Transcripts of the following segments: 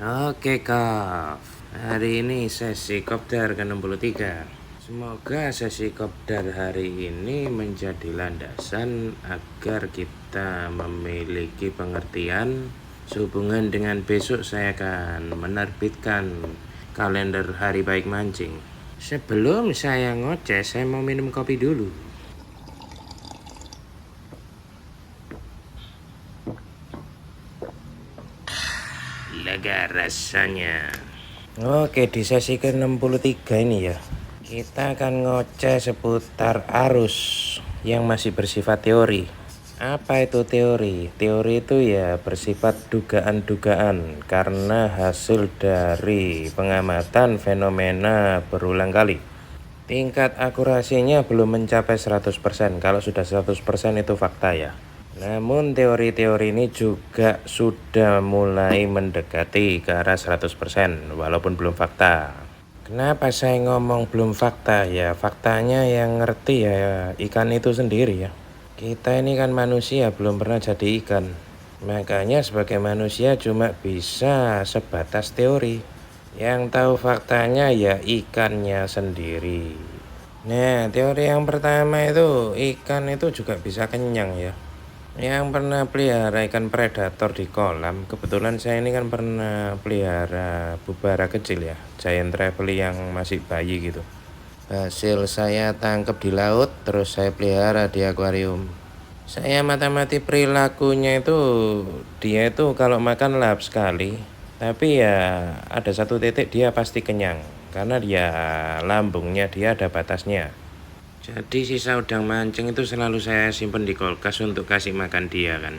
Oke Kak, hari ini sesi kopdar ke-63. Semoga sesi kopdar hari ini menjadi landasan agar kita memiliki pengertian sehubungan dengan besok saya akan menerbitkan kalender hari baik mancing. Sebelum saya ngoceh, saya mau minum kopi dulu. Lega rasanya. Oke, di sesi ke-63 ini ya, kita akan ngoceh seputar arus yang masih bersifat teori. Apa itu teori? Teori itu ya bersifat dugaan-dugaan karena hasil dari pengamatan fenomena berulang kali. Tingkat akurasinya belum mencapai 100%. Kalau sudah 100% itu fakta ya. Namun teori-teori ini juga sudah mulai mendekati ke arah 100% walaupun belum fakta. Kenapa saya ngomong belum fakta ya? Faktanya yang ngerti ya ikan itu sendiri ya. Kita ini kan manusia, belum pernah jadi ikan. Makanya sebagai manusia cuma bisa sebatas teori. Yang tahu faktanya ya ikannya sendiri. Nah, teori yang pertama itu ikan itu juga bisa kenyang ya. Yang pernah pelihara ikan predator di kolam, kebetulan saya ini kan pernah pelihara bubara kecil ya, giant trevally yang masih bayi gitu. Hasil saya tangkap di laut, terus saya pelihara di akuarium. Saya mati-mati perilakunya itu, dia itu kalau makan lahap sekali, tapi ya ada satu titik dia pasti kenyang, karena dia lambungnya dia ada batasnya. Jadi sisa udang mancing itu selalu saya simpen di kulkas untuk kasih makan dia kan.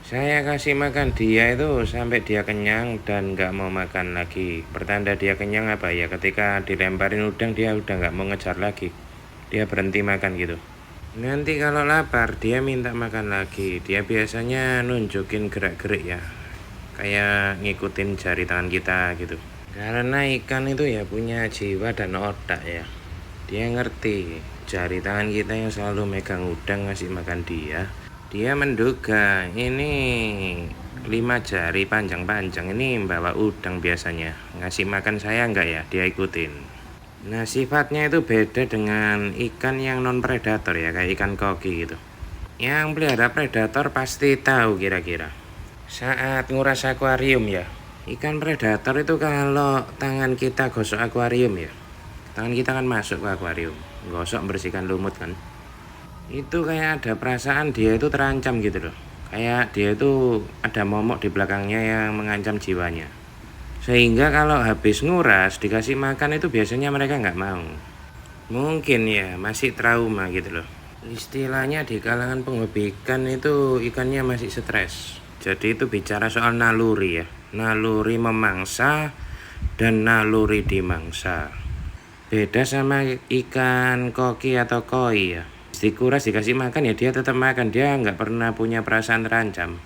Saya kasih makan dia itu sampai dia kenyang dan nggak mau makan lagi. Pertanda dia kenyang apa ya? Ketika dilemparin udang dia udah nggak mau ngejar lagi. Dia berhenti makan gitu. Nanti kalau lapar dia minta makan lagi. Dia biasanya nunjukin gerak-gerik ya. Kayak ngikutin jari tangan kita gitu. Karena ikan itu ya punya jiwa dan otak ya. Dia ngerti jari tangan kita yang selalu megang udang ngasih makan dia. Dia menduga ini 5 jari panjang-panjang ini bawa udang biasanya. Ngasih makan saya enggak ya, dia ikutin. Nah sifatnya itu beda dengan ikan yang non predator ya, kayak ikan koki gitu. Yang pelihara predator pasti tahu kira-kira. Saat nguras akuarium ya, ikan predator itu kalau tangan kita gosok akuarium ya, tangan kita kan masuk ke akuarium, gosok bersihkan lumut kan, itu kayak ada perasaan dia itu terancam gitu loh, kayak dia itu ada momok di belakangnya yang mengancam jiwanya, sehingga kalau habis nguras dikasih makan itu biasanya mereka nggak mau. Mungkin ya masih trauma gitu loh. Istilahnya di kalangan penghobi ikan itu ikannya masih stres. Jadi itu bicara soal naluri ya, naluri memangsa dan naluri dimangsa. Beda sama ikan koki atau koi ya. Dikuras dikasih makan ya dia tetap makan, dia nggak pernah punya perasaan terancam.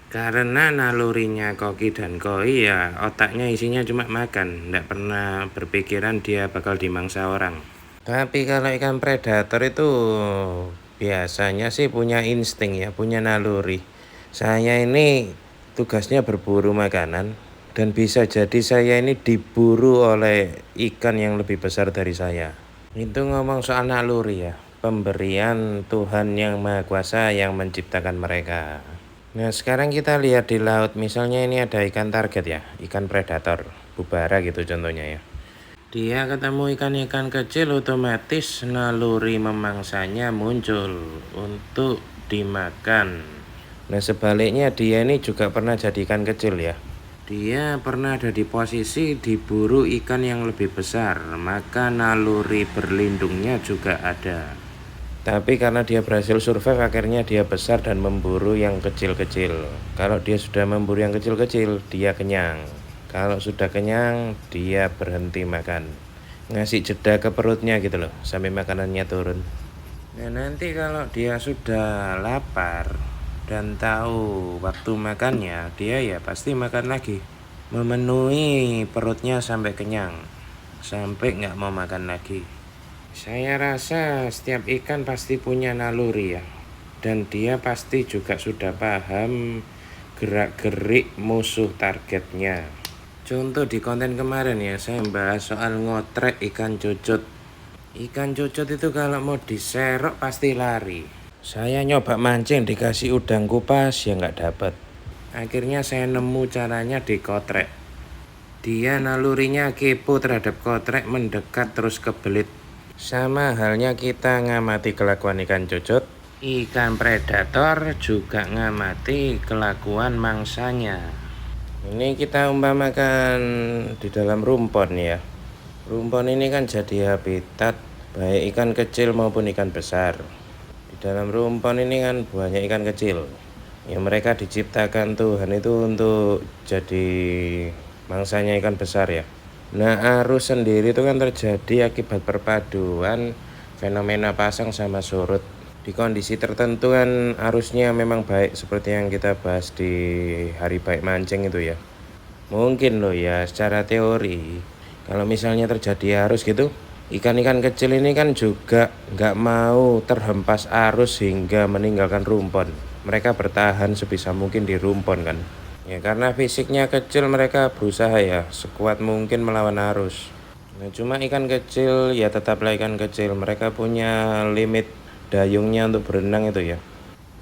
Karena nalurinya koki dan koi ya otaknya isinya cuma makan, nggak pernah berpikiran dia bakal dimangsa orang. Tapi kalau ikan predator itu biasanya sih punya insting ya, punya naluri. Saya ini tugasnya berburu makanan dan bisa jadi saya ini diburu oleh ikan yang lebih besar dari saya. Itu ngomong soal naluri ya, pemberian Tuhan yang Maha Kuasa yang menciptakan mereka. Nah sekarang kita lihat di laut, misalnya ini ada ikan target ya, ikan predator, bubara gitu contohnya ya. Dia ketemu ikan-ikan kecil, otomatis naluri memangsanya muncul untuk dimakan. Nah sebaliknya dia ini juga pernah jadi ikan kecil ya. Dia pernah ada di posisi diburu ikan yang lebih besar, maka naluri berlindungnya juga ada. Tapi karena dia berhasil survive, akhirnya dia besar dan memburu yang kecil-kecil. Kalau dia sudah memburu yang kecil-kecil, dia kenyang. Kalau sudah kenyang, dia berhenti makan. Ngasih jeda ke perutnya gitu loh, sampai makanannya turun. Nah nanti kalau dia sudah lapar dan tahu waktu makannya, dia ya pasti makan lagi. Memenuhi perutnya sampai kenyang, sampai nggak mau makan lagi. Saya rasa setiap ikan pasti punya naluri ya. Dan dia pasti juga sudah paham gerak-gerik musuh targetnya. Contoh di konten kemarin ya, saya bahas soal ngotrek ikan cucut. Ikan cucut itu kalau mau diserok pasti lari. Saya nyoba mancing dikasih udang kupas ya nggak dapet. Akhirnya saya nemu caranya di kotrek. Dia nalurinya kepo terhadap kotrek, mendekat terus kebelit. Sama halnya kita ngamati kelakuan ikan cucut, ikan predator juga ngamati kelakuan mangsanya. Ini kita umpamakan di dalam rumpon ya. Rumpon ini kan jadi habitat baik ikan kecil maupun ikan besar. Di dalam rumpon ini kan banyak ikan kecil. Ya mereka diciptakan Tuhan itu untuk jadi mangsanya ikan besar ya. Nah, arus sendiri itu kan terjadi akibat perpaduan fenomena pasang sama surut. Di kondisi tertentu kan arusnya memang baik seperti yang kita bahas di hari baik mancing itu ya. Mungkin loh ya secara teori kalau misalnya terjadi arus gitu, ikan-ikan kecil ini kan juga nggak mau terhempas arus hingga meninggalkan rumpon. Mereka bertahan sebisa mungkin di rumpon kan. Ya karena fisiknya kecil mereka berusaha ya sekuat mungkin melawan arus. Nah cuma ikan kecil ya tetaplah ikan kecil, mereka punya limit dayungnya untuk berenang itu ya.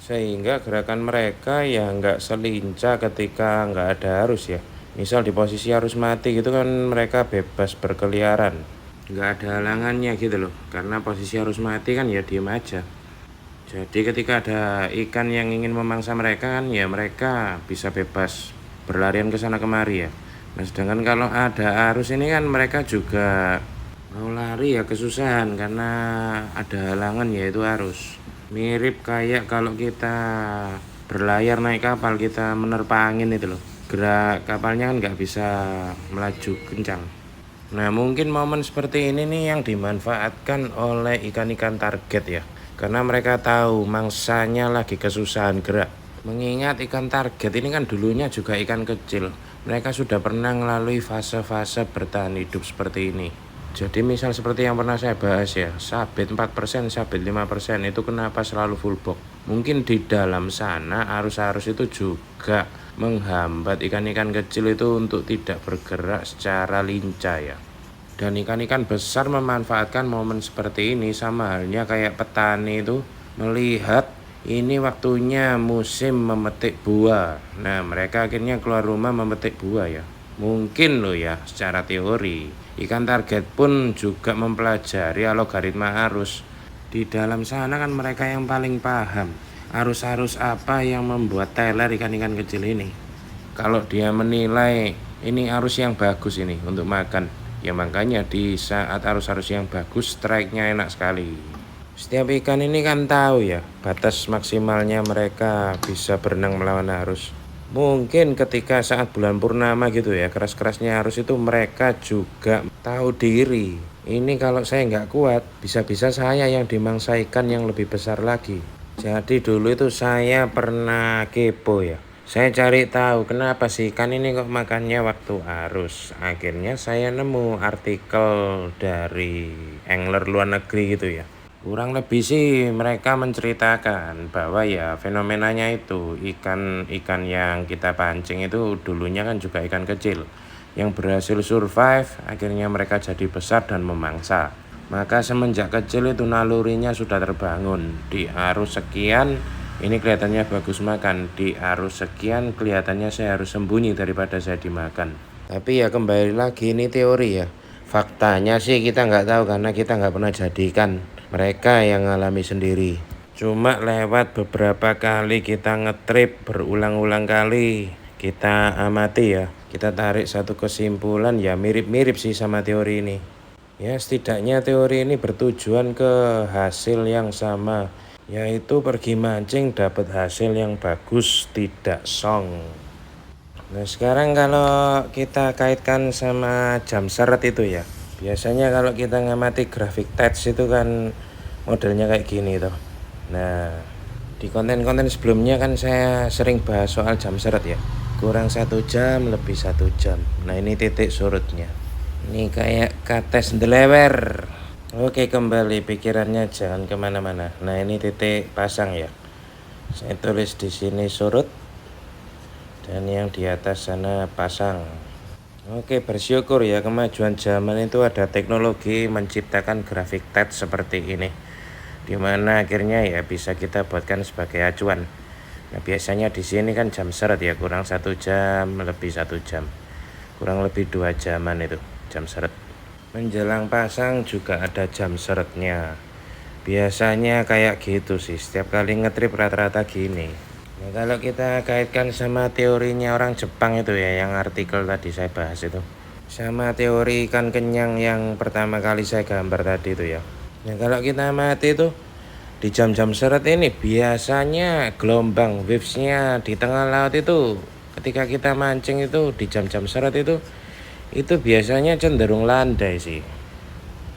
Sehingga gerakan mereka ya nggak selincah ketika nggak ada arus ya. Misal di posisi arus mati gitu kan mereka bebas berkeliaran. Nggak ada halangannya gitu loh. Karena posisi arus mati kan ya diem aja. Jadi ketika ada ikan yang ingin memangsa mereka kan ya mereka bisa bebas berlarian ke sana kemari ya. Nah sedangkan kalau ada arus ini kan mereka juga mau lari ya kesusahan karena ada halangan yaitu arus. Mirip kayak kalau kita berlayar naik kapal kita menerpa angin itu loh. Gerak kapalnya kan nggak bisa melaju kencang. Nah mungkin momen seperti ini nih yang dimanfaatkan oleh ikan-ikan target ya. Karena mereka tahu mangsanya lagi kesusahan gerak. Mengingat ikan target ini kan dulunya juga ikan kecil. Mereka sudah pernah melalui fase-fase bertahan hidup seperti ini. Jadi misal seperti yang pernah saya bahas ya, sabit 4%, sabit 5% itu kenapa selalu full box. Mungkin di dalam sana arus-arus itu juga menghambat ikan-ikan kecil itu untuk tidak bergerak secara lincah ya. Dan ikan-ikan besar memanfaatkan momen seperti ini sama halnya kayak petani itu melihat ini waktunya musim memetik buah. Nah mereka akhirnya keluar rumah memetik buah ya. Mungkin loh ya secara teori ikan target pun juga mempelajari algoritma arus. Di dalam sana kan mereka yang paling paham arus-arus apa yang membuat teler ikan-ikan kecil ini. Kalau dia menilai ini arus yang bagus ini untuk makan, ya makanya di saat arus-arus yang bagus strike-nya enak sekali. Setiap ikan ini kan tahu ya batas maksimalnya mereka bisa berenang melawan arus. Mungkin ketika saat bulan purnama gitu ya keras-kerasnya arus itu mereka juga tahu diri. Ini kalau saya nggak kuat bisa-bisa saya yang dimangsa ikan yang lebih besar lagi. Jadi dulu itu saya pernah kepo ya. Saya cari tahu kenapa sih ikan ini kok makannya waktu arus. Akhirnya saya nemu artikel dari angler luar negeri gitu ya. Kurang lebih sih mereka menceritakan bahwa ya fenomenanya itu ikan-ikan yang kita pancing itu dulunya kan juga ikan kecil yang berhasil survive, akhirnya mereka jadi besar dan memangsa. Maka semenjak kecil itu nalurinya sudah terbangun. Di arus sekian ini kelihatannya bagus makan, di arus sekian kelihatannya saya harus sembunyi daripada saya dimakan. Tapi ya kembali lagi ini teori ya. Faktanya sih kita nggak tahu karena kita nggak pernah jadikan. Mereka yang ngalami sendiri. Cuma lewat beberapa kali kita ngetrip berulang-ulang kali kita amati ya. Kita tarik satu kesimpulan ya mirip-mirip sih sama teori ini. Ya setidaknya teori ini bertujuan ke hasil yang sama, yaitu pergi mancing dapat hasil yang bagus tidak song. Nah sekarang kalau kita kaitkan sama jam seret itu ya, biasanya kalau kita ngamati grafik text itu kan modelnya kayak gini tuh. Nah di konten-konten sebelumnya kan saya sering bahas soal jam seret ya, kurang 1 jam lebih 1 jam. Nah ini titik surutnya, ini kayak kates delewer. Oke kembali pikirannya jangan kemana-mana. Nah ini titik pasang ya, saya tulis di sini surut dan yang di atas sana pasang. Oke, bersyukur ya kemajuan zaman itu ada teknologi menciptakan grafik text seperti ini, dimana akhirnya ya bisa kita buatkan sebagai acuan. Nah, biasanya di sini kan jam seret ya, kurang 1 jam, lebih 1 jam, kurang lebih 2 jaman itu jam seret. Menjelang pasang juga ada jam seretnya. Biasanya kayak gitu sih, setiap kali ngetrip rata-rata gini. Nah, kalau kita kaitkan sama teorinya orang Jepang itu ya, yang artikel tadi saya bahas itu, sama teori ikan kenyang yang pertama kali saya gambar tadi itu ya. Nah, kalau kita mati itu di jam-jam seret ini biasanya gelombang wavesnya di tengah laut itu, ketika kita mancing itu di jam-jam seret itu biasanya cenderung landai sih.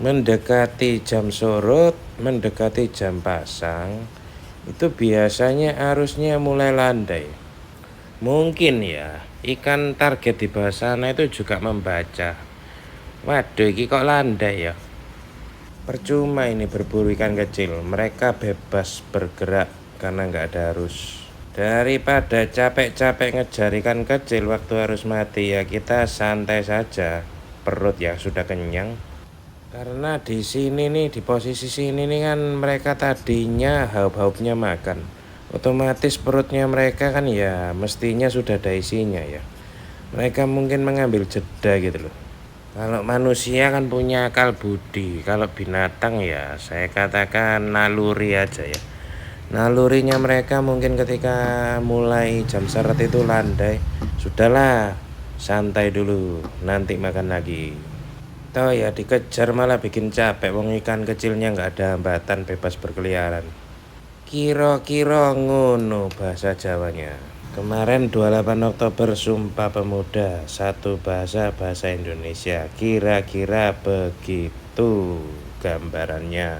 Mendekati jam surut, mendekati jam pasang, itu biasanya arusnya mulai landai. Mungkin ya ikan target di bawah sana itu juga membaca, waduh ini kok landai ya. Percuma ini berburu ikan kecil, mereka bebas bergerak karena nggak ada arus. Daripada capek-capek ngejar ikan kecil waktu harus mati, ya kita santai saja, perut ya sudah kenyang. Karena di sini nih, di posisi sini nih kan mereka tadinya haup-haupnya makan. Otomatis perutnya mereka kan ya mestinya sudah ada isinya ya. Mereka mungkin mengambil jeda gitu loh. Kalau manusia kan punya akal budi. Kalau binatang ya saya katakan naluri aja ya. Nalurinya mereka mungkin ketika mulai jam seret itu landai. Sudahlah, santai dulu, nanti makan lagi. Toh ya dikejar malah bikin capek, wong ikan kecilnya nggak ada hambatan, bebas berkeliaran. Kira-kira ngono bahasa Jawanya. Kemarin 28 Oktober Sumpah Pemuda, satu bahasa Indonesia. Kira-kira begitu gambarannya.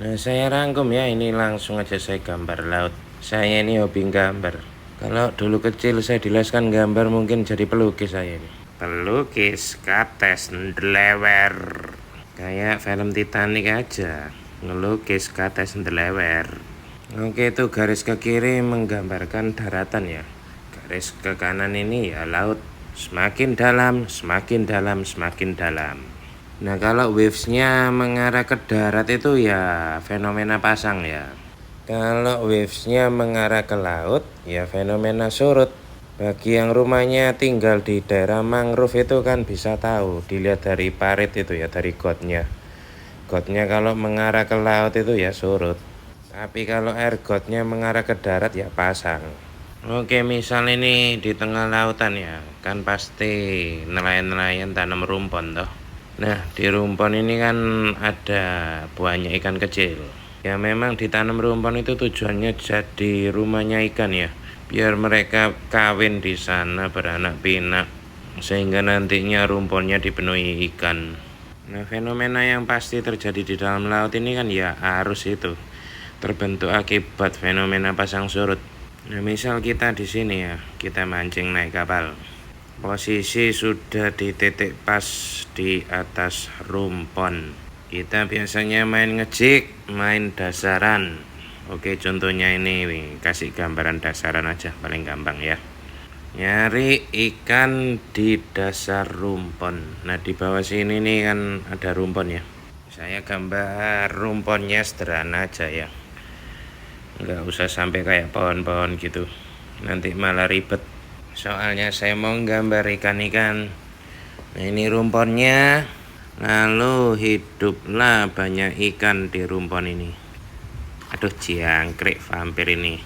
Nah, saya rangkum ya, ini langsung aja saya gambar laut. Saya ini hobi gambar. Kalau dulu kecil saya dileskan gambar mungkin jadi pelukis saya ini. Pelukis kates ndelewer, kayak film Titanic aja, ngelukis kates ndelewer. Oke, itu garis ke kiri menggambarkan daratan ya, garis ke kanan ini ya laut. Semakin dalam, semakin dalam, semakin dalam. Nah, kalau wavesnya mengarah ke darat itu ya fenomena pasang ya. Kalau wavesnya mengarah ke laut ya fenomena surut. Bagi yang rumahnya tinggal di daerah mangrove itu kan bisa tahu, dilihat dari parit itu ya, dari gotnya. Gotnya kalau mengarah ke laut itu ya surut. Tapi kalau air gotnya mengarah ke darat ya pasang. Oke, misal ini di tengah lautan ya, kan pasti nelayan-nelayan tanam rumpon toh. Nah, di rumpon ini kan ada banyak ikan kecil. Ya memang ditanam rumpon itu tujuannya jadi rumahnya ikan ya, biar mereka kawin di sana, beranak pinak, sehingga nantinya rumponnya dipenuhi ikan. Nah, fenomena yang pasti terjadi di dalam laut ini kan ya arus itu terbentuk akibat fenomena pasang surut. Nah, misal kita di sini ya, kita mancing naik kapal. Posisi sudah di titik pas di atas rumpon. Kita biasanya main ngejik, main dasaran. Oke, contohnya ini kasih gambaran dasaran aja paling gampang ya. Nyari ikan di dasar rumpon. Nah, di bawah sini nih kan ada rumpon ya. Saya gambar rumponnya sederhana aja ya. Nggak usah sampai kayak pohon-pohon gitu. Nanti malah ribet. Soalnya saya mau gambar ikan-ikan. Nah, ini rumponnya. Lalu hiduplah banyak ikan di rumpon ini. Aduh, jangkrik vampir ini.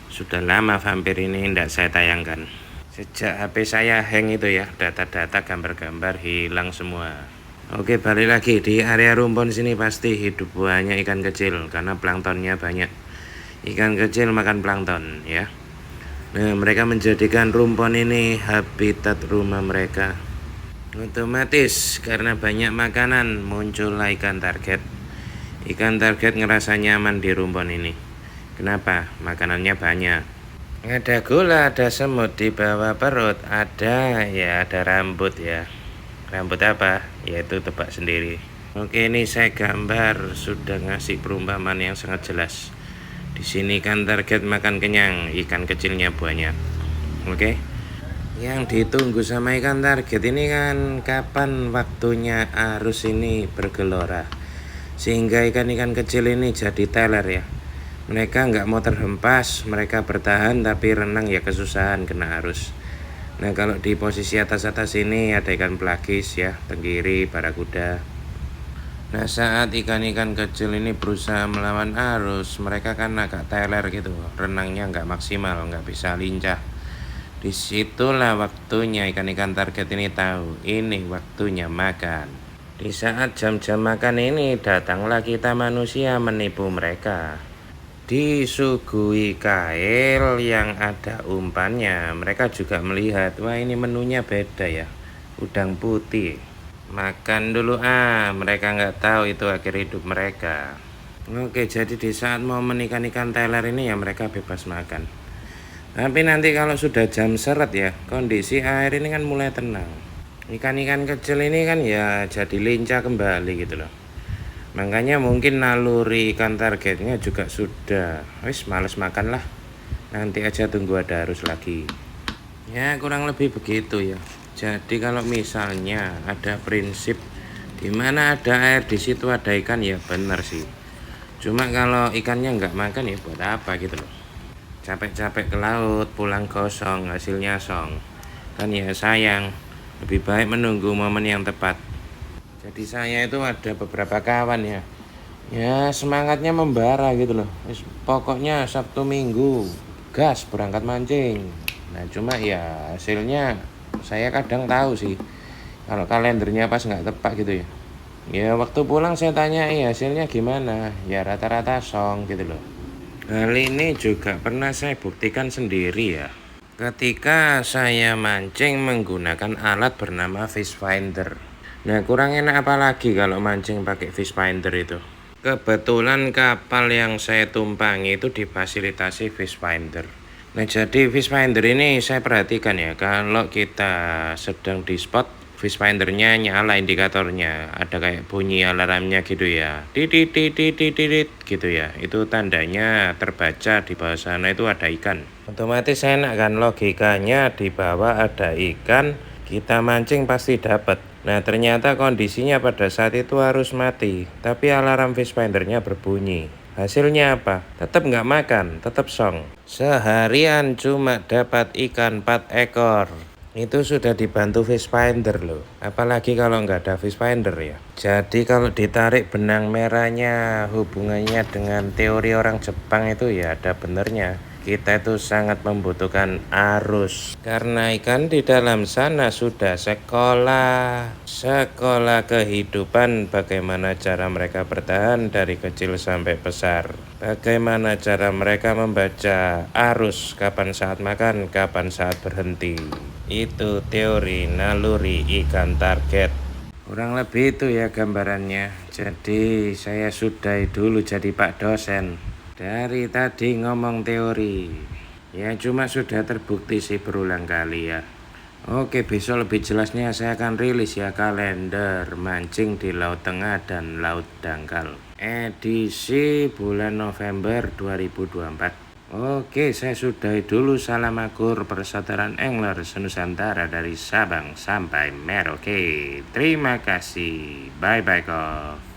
Sudah lama vampir ini tidak saya tayangkan. Sejak HP saya hang itu ya, data-data gambar-gambar hilang semua. Oke, balik lagi di area rumpon sini pasti hidup banyak ikan kecil karena planktonnya banyak. Ikan kecil makan plankton ya. Nah, mereka menjadikan rumpon ini habitat rumah mereka. Otomatis karena banyak makanan muncullah ikan target. Ikan target ngerasa nyaman di rumpon ini. Kenapa? Makanannya banyak. Ada gula, ada semut di bawah perut, ada rambut ya. Rambut apa? Yaitu tebak sendiri. Oke, ini saya gambar sudah ngasih perumpamaan yang sangat jelas. Di sini ikan target makan kenyang, ikan kecilnya banyak. Oke. Yang ditunggu sama ikan target ini kan kapan waktunya arus ini bergelora, sehingga ikan-ikan kecil ini jadi teler ya. Mereka nggak mau terhempas, mereka bertahan tapi renang ya kesusahan kena arus. Nah kalau di posisi atas-atas ini ada ikan pelagis ya, tenggiri, barakuda. Nah saat ikan-ikan kecil ini berusaha melawan arus, mereka kan agak teler gitu, renangnya nggak maksimal, nggak bisa lincah. Disitulah waktunya ikan-ikan target ini tahu ini waktunya makan. Di saat jam-jam makan ini datanglah kita manusia menipu mereka. Disuguhi kail yang ada umpannya, mereka juga melihat, wah ini menunya beda ya, udang putih. Makan dulu mereka nggak tahu itu akhir hidup mereka. Oke, jadi di saat momen ikan-ikan teler ini ya mereka bebas makan. Tapi nanti kalau sudah jam seret ya, kondisi air ini kan mulai tenang. Ikan-ikan kecil ini kan ya jadi lincah kembali gitu loh. Makanya mungkin naluri ikan targetnya juga sudah, wis males makan lah. Nanti aja tunggu ada arus lagi. Ya kurang lebih begitu ya. Jadi kalau misalnya ada prinsip di mana ada air di situ ada ikan ya benar sih. Cuma kalau ikannya nggak makan ya buat apa gitu loh. Capek-capek ke laut, pulang kosong, hasilnya song. Kan ya sayang, lebih baik menunggu momen yang tepat. Jadi saya itu ada beberapa kawan ya. Ya semangatnya membara gitu loh. Pokoknya Sabtu Minggu, gas berangkat mancing. Nah cuma ya hasilnya saya kadang tahu sih. Kalau kalendernya pas nggak tepat gitu ya. Ya waktu pulang saya tanya hasilnya gimana. Ya rata-rata song gitu loh. Hal ini juga pernah saya buktikan sendiri ya. Ketika saya mancing menggunakan alat bernama fish finder. Nah kurang enak apalagi kalau mancing pakai fish finder itu. Kebetulan kapal yang saya tumpangi itu difasilitasi fish finder. Nah jadi fish finder ini saya perhatikan ya, kalau kita sedang di spot, fish findernya nyala indikatornya, ada kayak bunyi alarmnya gitu ya, titit gitu ya, itu tandanya terbaca di bawah sana itu ada ikan. Otomatis enak kan, logikanya di bawah ada ikan, kita mancing pasti dapat. Nah ternyata kondisinya pada saat itu harus mati, tapi alarm fish findernya berbunyi. Hasilnya apa? Tetap nggak makan, tetap song. Seharian cuma dapat ikan 4 ekor. Itu sudah dibantu fish finder loh. Apalagi kalau nggak ada fish finder ya. Jadi kalau ditarik benang merahnya hubungannya dengan teori orang Jepang itu ya ada benernya. Kita itu sangat membutuhkan arus. Karena ikan di dalam sana sudah sekolah kehidupan, bagaimana cara mereka bertahan dari kecil sampai besar. Bagaimana cara mereka membaca arus, kapan saat makan, kapan saat berhenti. Itu teori naluri ikan target. Kurang lebih itu ya gambarannya. Jadi saya sudahi dulu jadi Pak dosen. Dari tadi ngomong teori, ya cuma sudah terbukti sih berulang kali ya. Oke, besok lebih jelasnya saya akan rilis ya kalender mancing di Laut Tengah dan Laut Dangkal. Edisi bulan November 2024. Oke, saya sudahi dulu. Salam akur Persaudaraan Angler Senusantara dari Sabang sampai Merauke. Terima kasih. Bye-bye, Kof.